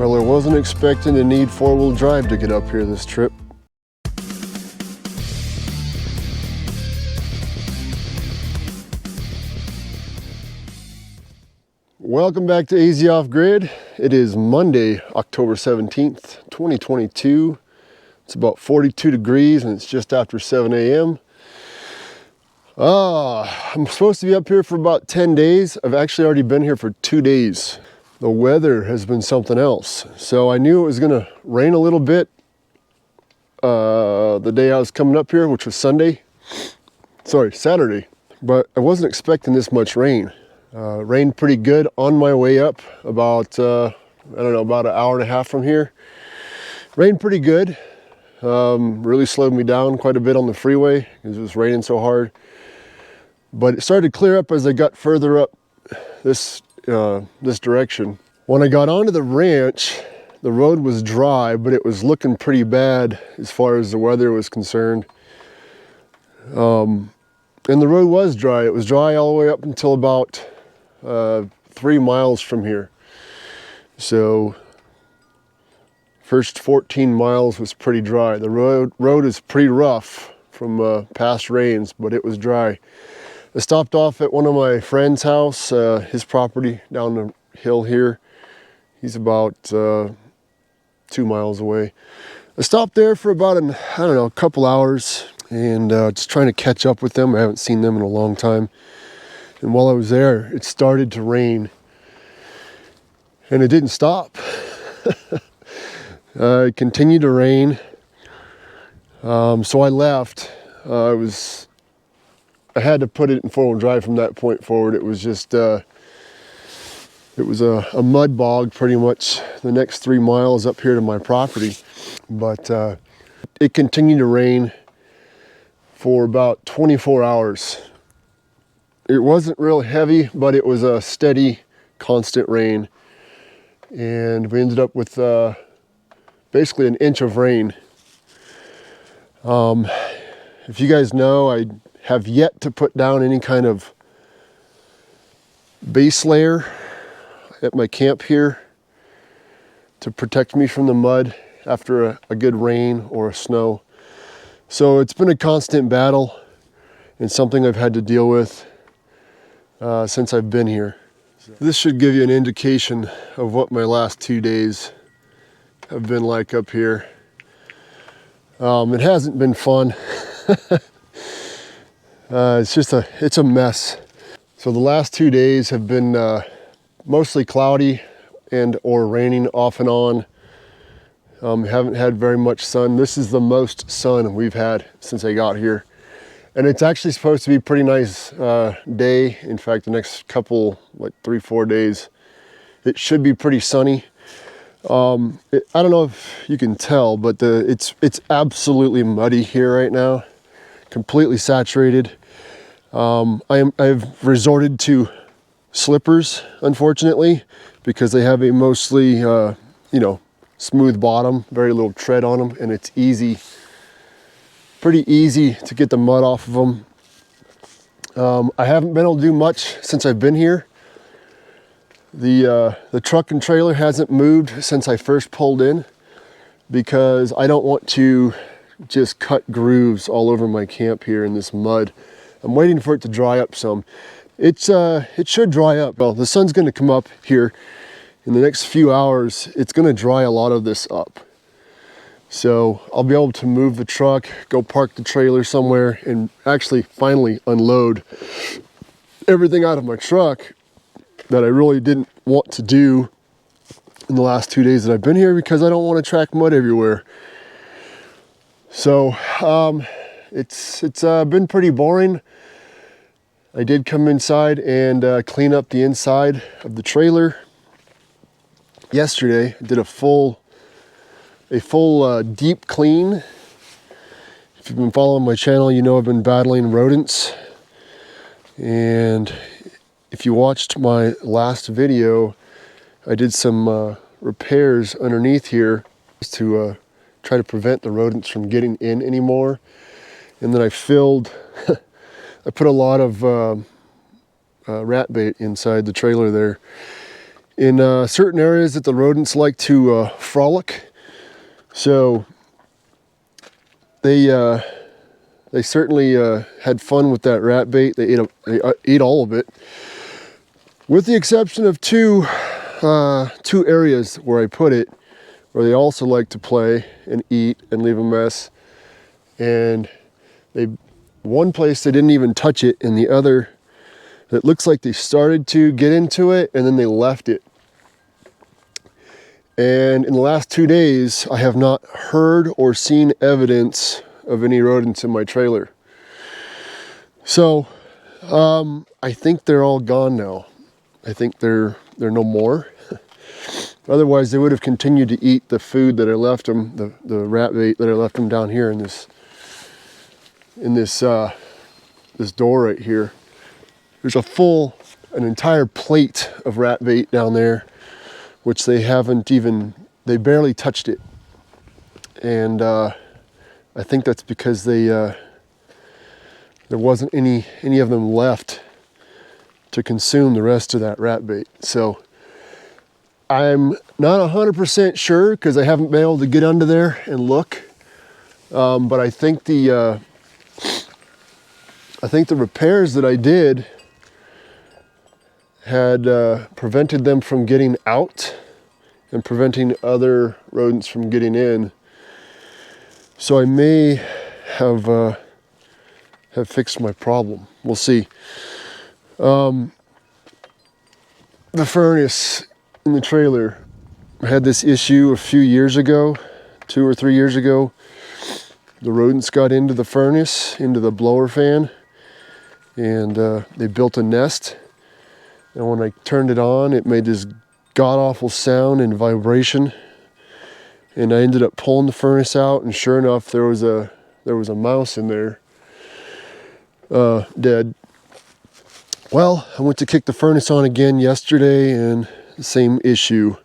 Well, I wasn't expecting to need four-wheel drive to get up here this trip. Welcome back to AZ Off Grid. It is Monday, October 17th, 2022. It's about 42 degrees and it's just after 7 a.m. I'm supposed to be up here for about 10 days. I've actually already been here for 2 days. The weather has been something else. So I knew it was gonna rain a little bit the day I was coming up here, which was Saturday. But I wasn't expecting this much rain. Rained pretty good on my way up, about, I don't know, about an hour and a half from here. Rained pretty good. Really slowed me down quite a bit on the freeway because it was raining so hard. But it started to clear up as I got further up this direction. When I got onto the ranch, the road was dry, but it was looking pretty bad as far as the weather was concerned. And the road was dry. It was dry all the way up until about 3 miles from here. So first 14 miles was pretty dry. The road is pretty rough from past rains, but it was dry. I stopped off at one of my friend's house, his property down the hill here. He's about 2 miles away. I stopped there for about a couple hours and just trying to catch up with them. I haven't seen them in a long time. And while I was there, it started to rain and it didn't stop. It continued to rain. So I left. I had to put it in four-wheel drive from that point forward. It was just, it was a mud bog pretty much the next 3 miles up here to my property. But it continued to rain for about 24 hours. It wasn't real heavy, but it was a steady, constant rain. And we ended up with basically an inch of rain. If you guys know, I have yet to put down any kind of base layer at my camp here to protect me from the mud after a good rain or a snow. So it's been a constant battle and something I've had to deal with since I've been here. This should give you an indication of what my last 2 days have been like up here. It hasn't been fun. It's a mess. So the last 2 days have been mostly cloudy and or raining off and on. Haven't had very much sun. This is the most sun we've had since I got here. And it's actually supposed to be a pretty nice day. In fact, the next couple, like 3-4 days, it should be pretty sunny. I don't know if you can tell, but it's absolutely muddy here right now. Completely saturated. I've resorted to slippers, unfortunately, because they have a mostly, smooth bottom, very little tread on them, and it's pretty easy to get the mud off of them. I haven't been able to do much since I've been here. The truck and trailer hasn't moved since I first pulled in because I don't want to just cut grooves all over my camp here in this mud. I'm waiting for it to dry up some. It should dry up. Well, the sun's gonna come up here in the next few hours. It's gonna dry a lot of this up. So I'll be able to move the truck, go park the trailer somewhere, and actually finally unload everything out of my truck that I really didn't want to do in the last 2 days that I've been here because I don't want to track mud everywhere. So it's been pretty boring. I did come inside and clean up the inside of the trailer yesterday. I did a full deep clean. If you've been following my channel, you know I've been battling rodents. And if you watched my last video, I did some repairs underneath here to try to prevent the rodents from getting in anymore. And then I filled, I put a lot of rat bait inside the trailer there. in certain areas that the rodents like to frolic. So they certainly had fun with that rat bait. They ate all of it, with the exception of two areas where I put it, where they also like to play and eat and leave a mess. And one place they didn't even touch it, and the other, it looks like they started to get into it and then they left it. And in the last 2 days, I have not heard or seen evidence of any rodents in my trailer. So I think they're all gone now. I think they're no more. Otherwise, they would have continued to eat the food that I left them, the rat bait that I left them down here in this door right here. There's an entire plate of rat bait down there, which they barely touched it. And I think that's because there wasn't any of them left to consume the rest of that rat bait. So I'm not 100% sure, because I haven't been able to get under there and look. But I think the repairs that I did had prevented them from getting out and preventing other rodents from getting in. So I may have fixed my problem. We'll see. The furnace in the trailer, I had this issue a few years ago, 2 or 3 years ago. The rodents got into the furnace, into the blower fan, and they built a nest. And when I turned it on, it made this god-awful sound and vibration. And I ended up pulling the furnace out, and sure enough, there was a mouse in there, dead. Well, I went to kick the furnace on again yesterday, and the same issue.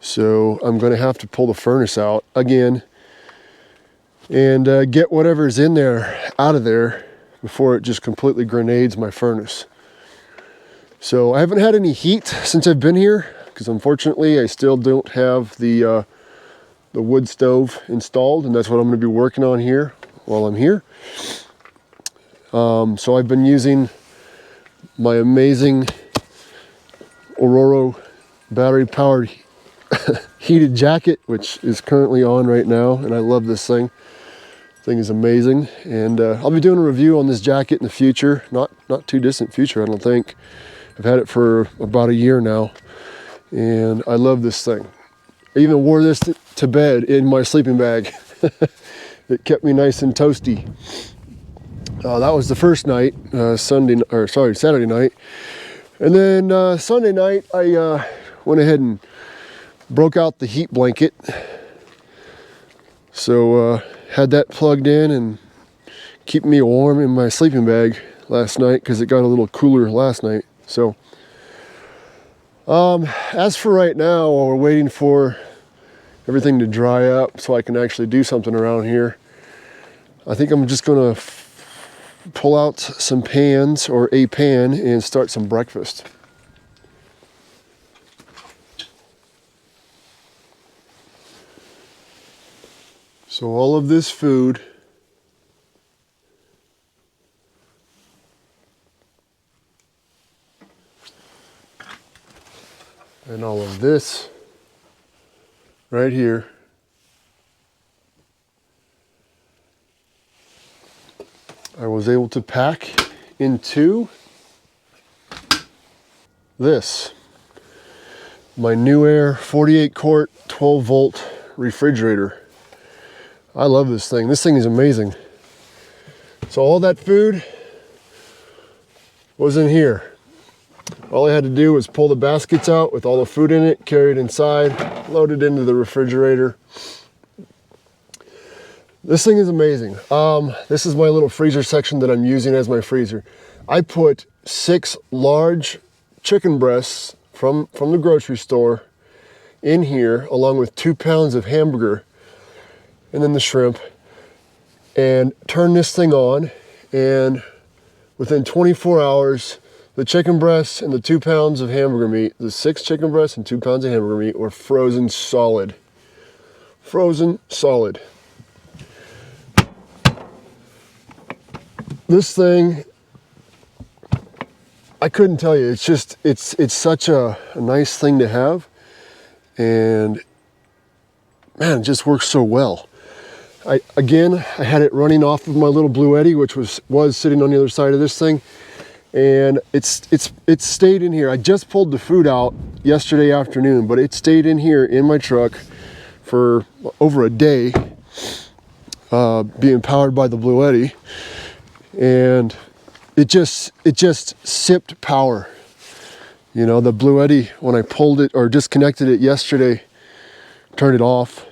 So I'm going to have to pull the furnace out again and get whatever's in there out of there before it just completely grenades my furnace. So I haven't had any heat since I've been here, because unfortunately I still don't have the wood stove installed, and that's what I'm going to be working on here while I'm here. So I've been using my amazing Aurora battery powered heated jacket, which is currently on right now, and I love this thing. This thing is amazing, and I'll be doing a review on this jacket in the future, not too distant future, I don't think. I've had it for about a year now, and I love this thing. I even wore this to bed in my sleeping bag. It kept me nice and toasty. That was the first night, Saturday night. And then Sunday night, I went ahead and broke out the heat blanket. So had that plugged in and keep me warm in my sleeping bag last night, because it got a little cooler last night. So as for right now, while we're waiting for everything to dry up so I can actually do something around here, I think I'm just gonna pull out some pans, or a pan, and start some breakfast. So all of this food and all of this right here I was able to pack into this, my New Air 48 quart 12 volt refrigerator. I love this thing. This thing is amazing. So all that food was in here. All I had to do was pull the baskets out with all the food in it, carry it inside, load it into the refrigerator. This thing is amazing. This is my little freezer section that I'm using as my freezer. I put 6 large chicken breasts from the grocery store in here, along with 2 pounds of hamburger, and then the shrimp, and turn this thing on, and within 24 hours, the chicken breasts and the 2 pounds of hamburger meat, the 6 chicken breasts and 2 pounds of hamburger meat were frozen solid. Frozen solid. This thing, I couldn't tell you. It's just, it's such a nice thing to have. And man, it just works so well. I had it running off of my little Blue Eddy, which was sitting on the other side of this thing. And it's stayed in here. I just pulled the food out yesterday afternoon, but it stayed in here in my truck for over a day, being powered by the Blue Eddy. And it just sipped power. You know, the Blue Eddy, when I pulled it or disconnected it yesterday, turned it off.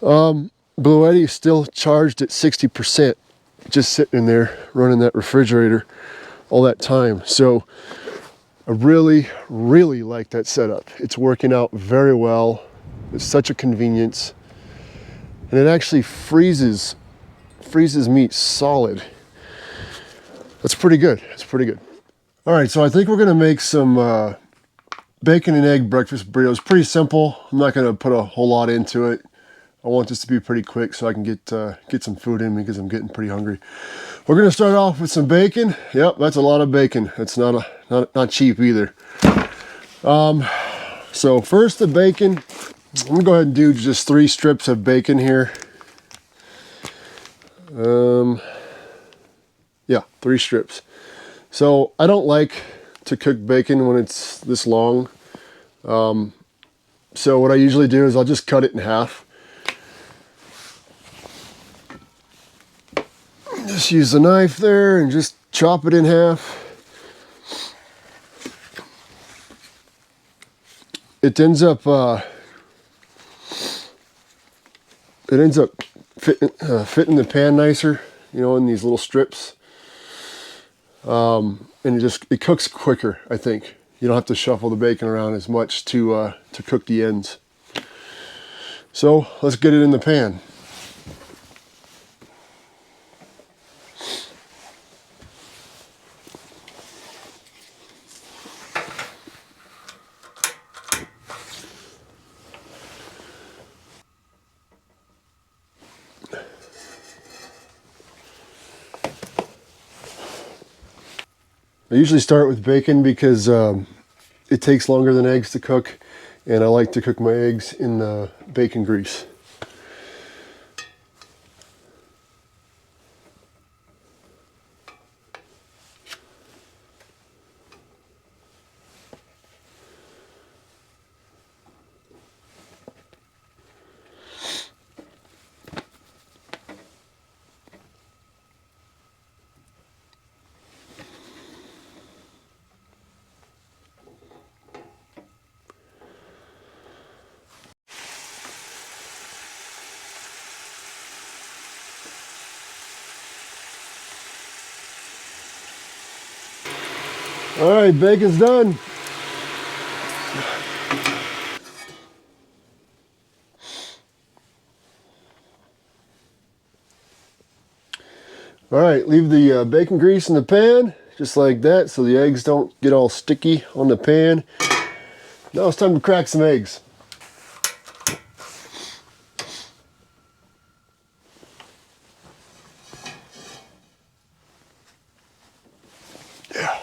Blue Eddy is still charged at 60%, just sitting in there running that refrigerator all that time. So I really, really like that setup. It's working out very well. It's such a convenience. And it actually freezes meat solid. That's pretty good. It's pretty good. All right, so I think we're gonna make some bacon and egg breakfast burritos. Pretty simple. I'm not gonna put a whole lot into it. I want this to be pretty quick so I can get some food in me because I'm getting pretty hungry. We're gonna start off with some bacon. Yep, that's a lot of bacon. It's not cheap either. So first the bacon. I'm gonna go ahead and do just 3 strips of bacon here. Yeah, 3 strips. So I don't like to cook bacon when it's this long. So what I usually do is I'll just cut it in half. Just use the knife there and just chop it in half. It ends up fitting the pan nicer, you know, in these little strips. And it cooks quicker, I think. You don't have to shuffle the bacon around as much to cook the ends. So let's get it in the pan. I usually start with bacon because it takes longer than eggs to cook, and I like to cook my eggs in bacon grease. All right, bacon's done. All right, leave the bacon grease in the pan, just like that, so the eggs don't get all sticky on the pan. Now it's time to crack some eggs. Yeah.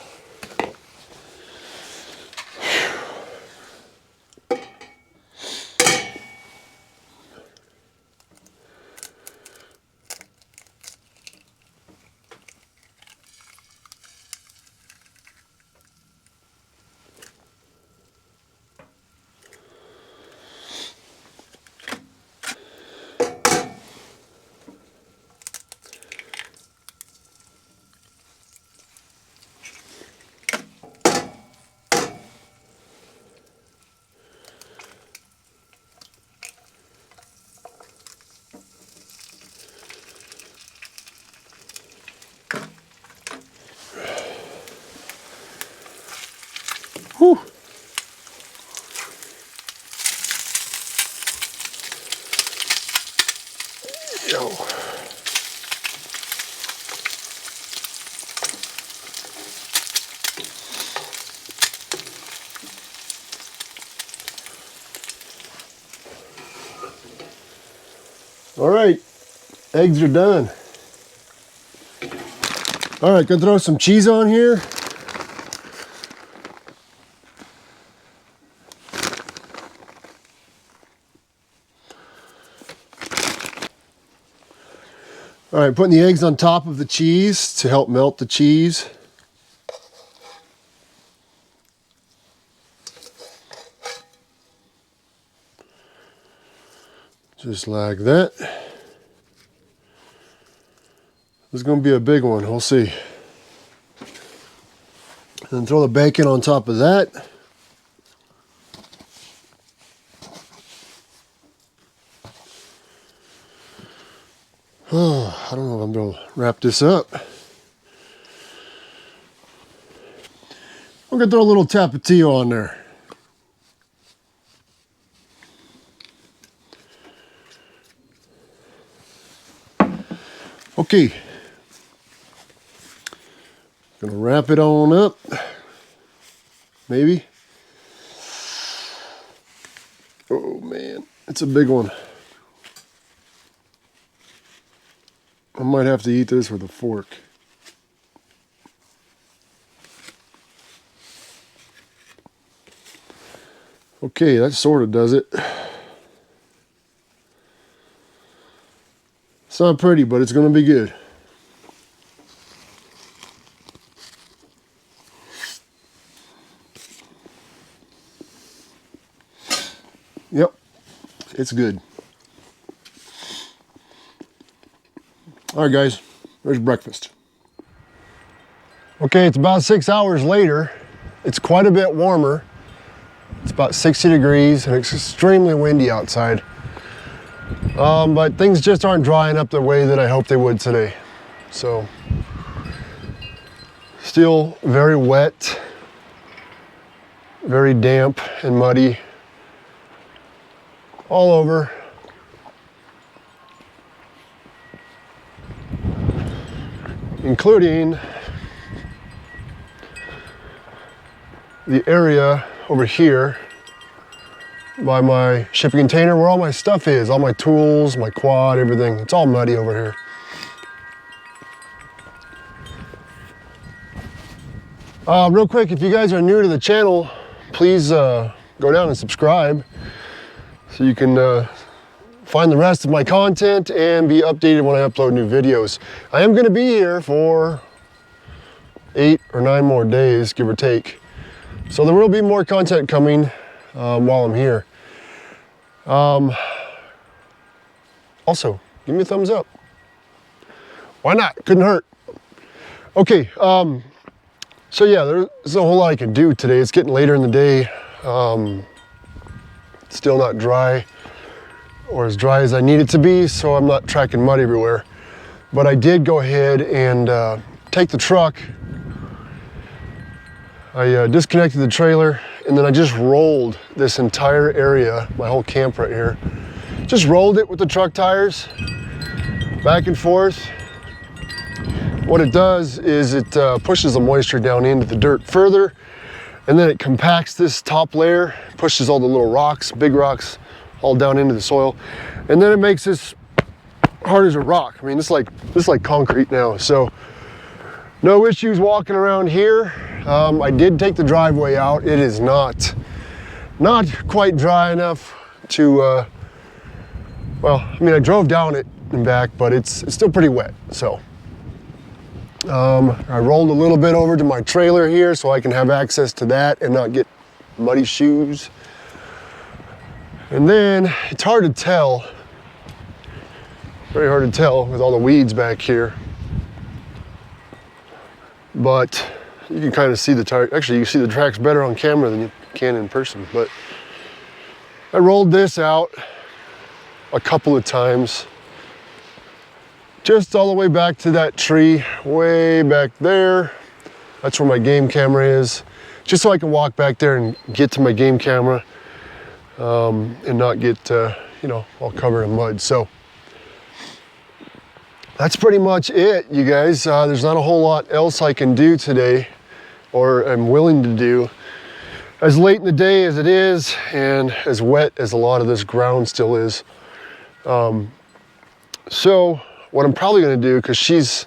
Whew. Yo. All right, eggs are done. All right, gonna throw some cheese on here. All right, putting the eggs on top of the cheese to help melt the cheese. Just like that. This is going to be a big one, we'll see. And throw the bacon on top of that. Oh, I don't know if I'm going to wrap this up. I'm going to throw a little tapatio on there. Okay. Gonna wrap it on up. Maybe. Oh man, it's a big one. I might have to eat this with a fork. Okay, that sort of does it. It's not pretty, but it's gonna be good. Yep, it's good. All right, guys, there's breakfast. Okay, it's about 6 hours later. It's quite a bit warmer. It's about 60 degrees and it's extremely windy outside. But things just aren't drying up the way that I hoped they would today. So, still very wet, very damp and muddy all over. Including the area over here by my shipping container where all my stuff is, all my tools, my quad, everything. It's all muddy over here. Real quick, if you guys are new to the channel, please go down and subscribe so you can find the rest of my content and be updated when I upload new videos. I am going to be here for 8 or 9 more days, give or take. So there will be more content coming while I'm here. Also, give me a thumbs up. Why not? Couldn't hurt. Okay, so yeah, there's a whole lot I can do today. It's getting later in the day. Still not dry, or as dry as I need it to be, so I'm not tracking mud everywhere. But I did go ahead and take the truck. I disconnected the trailer, and then I just rolled this entire area, my whole camp right here. Just rolled it with the truck tires, back and forth. What it does is it pushes the moisture down into the dirt further, and then it compacts this top layer, pushes all the little rocks, big rocks, all down into the soil, and then it makes this hard as a rock. I mean, this is like concrete now. So no issues walking around here. I did take the driveway out. It is not quite dry enough to well, I mean, I drove down it and back, but it's still pretty wet. So I rolled a little bit over to my trailer here so I can have access to that and not get muddy shoes. And then it's hard to tell, very hard to tell with all the weeds back here. But you can kind of see the tire. Actually, you see the tracks better on camera than you can in person. But I rolled this out a couple of times, just all the way back to that tree, way back there. That's where my game camera is, just so I can walk back there and get to my game camera and not get, you know, all covered in mud. So that's pretty much it, you guys. There's not a whole lot else I can do today, or I'm willing to do. As late in the day as it is, and as wet as a lot of this ground still is, So what I'm probably gonna do, because she's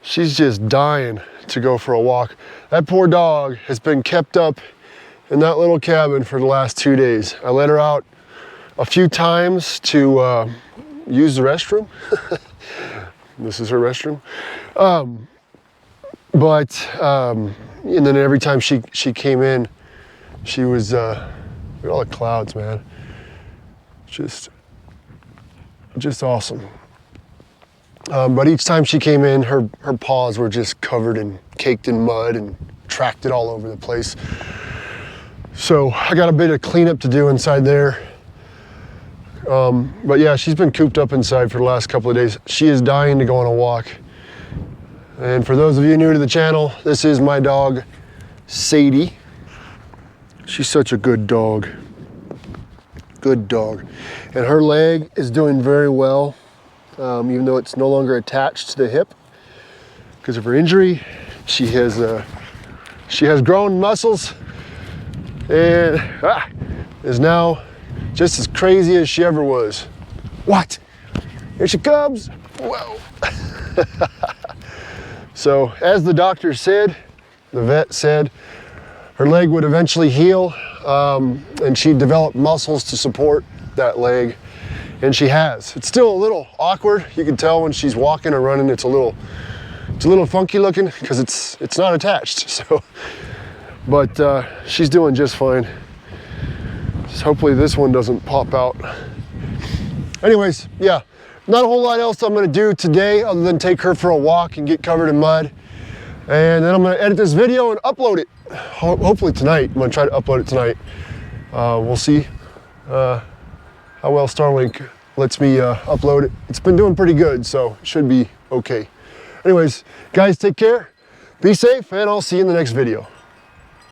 just dying to go for a walk. That poor dog has been kept up in that little cabin for the last 2 days. I let her out a few times to use the restroom. This is her restroom. And then every time she came in, she was, look at all the clouds, man. Just awesome. But each time she came in, her paws were just covered and caked in mud and tracked it all over the place. So I got a bit of cleanup to do inside there. But yeah, she's been cooped up inside for the last couple of days. She is dying to go on a walk. And for those of you new to the channel, this is my dog, Sadie. She's such a good dog. Good dog. And her leg is doing very well. Even though it's no longer attached to the hip because of her injury. She has grown muscles and is now just as crazy as she ever was. What? Here she comes. Whoa. So as the doctor said, the vet said, her leg would eventually heal and she'd develop muscles to support that leg. And she has. It's still a little awkward. You can tell when she's walking or running, it's a little funky looking because it's not attached. So, but she's doing just fine. Just hopefully this one doesn't pop out. Anyways, yeah, not a whole lot else I'm gonna do today other than take her for a walk and get covered in mud. And then I'm gonna edit this video and upload it. Hopefully tonight. I'm gonna try to upload it tonight. We'll see. How well Starlink lets me upload it. It's been doing pretty good, so it should be okay. Anyways, guys, take care, be safe, and I'll see you in the next video.